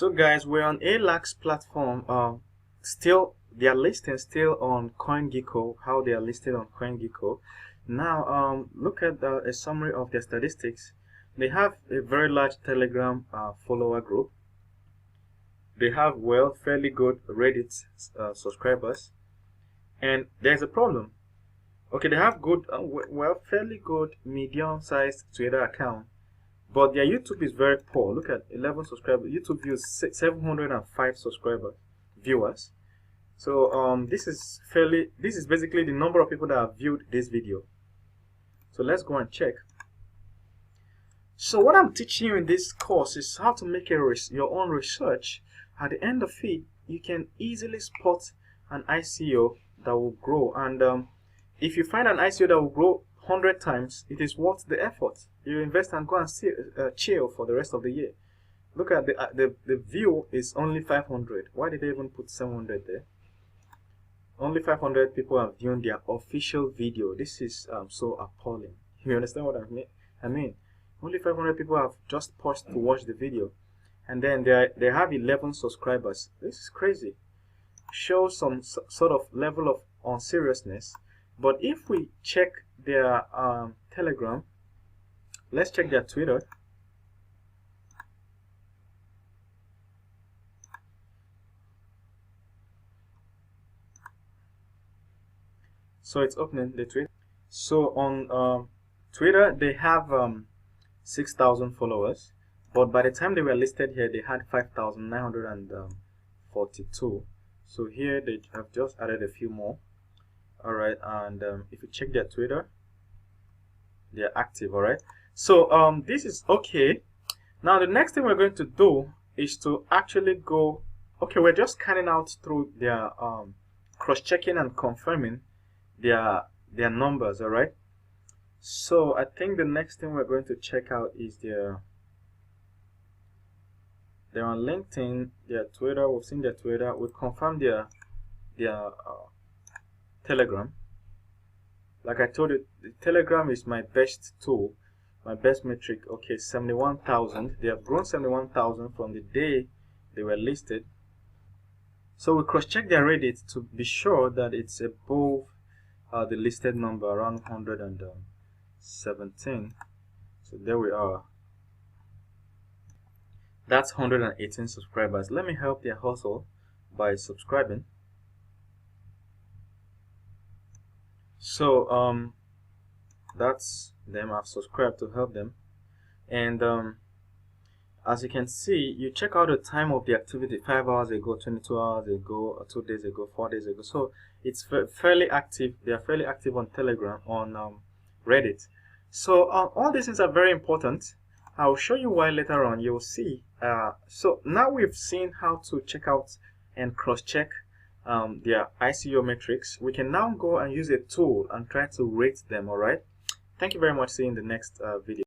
So guys, we're on ALAX platform. Still, they are listed still on CoinGecko. How they are listed on CoinGecko. Now, look at a summary of their statistics. They have a very large Telegram follower group. They have fairly good Reddit subscribers, and there's a problem. Okay, they have good, fairly good medium-sized Twitter account. But their YouTube is very poor. Look at 11 subscribers. YouTube views 705 viewers. So this is basically the number of people that have viewed this video. So let's go and check. So what I'm teaching you in this course is how to make your own research. At the end of it, you can easily spot an ICO that will grow. And if you find an ICO that will grow 100 times, it is worth the effort. You invest and go and chill for the rest of the year. Look at the view is only 500. Why did they even put 700 there? Only 500 people have viewed their official video. This is so appalling. You understand what I mean? Only 500 people have just paused to watch the video, and then they have 11 subscribers. This is crazy. Shows some sort of level of unseriousness. But if we check their Telegram, let's check their Twitter. So it's opening the tweet. So on Twitter they have 6,000 followers, but by the time they were listed here, they had 5,942. So here they have just added a few more. Alright, and if you check their Twitter, they're active. Alright, so this is okay. Now the next thing we're going to do is to actually go, okay, we're just scanning out through their cross-checking and confirming their numbers. Alright, so I think the next thing we're going to check out is they're on LinkedIn, their Twitter. We've seen their Twitter. We've confirmed their Telegram. Like I told you, the Telegram is my best tool, my best metric. Okay, 71,000. They have grown 71,000 from the day they were listed. So we cross-check their Reddit to be sure that it's above the listed number, around 117. So there we are. That's 118 subscribers. Let me help their hustle by subscribing. So that's them. I've subscribed to help them, and as you can see, you check out the time of the activity: 5 hours ago, 22 hours ago, 2 days ago, 4 days ago. So it's fairly active. They are fairly active on Telegram, on Reddit. So all these things are very important. I'll show you why later on. You'll see. So now we've seen how to check out and cross-check their ICO metrics. We can now go and use a tool and try to rate them. Alright, thank you very much. See you in the next video.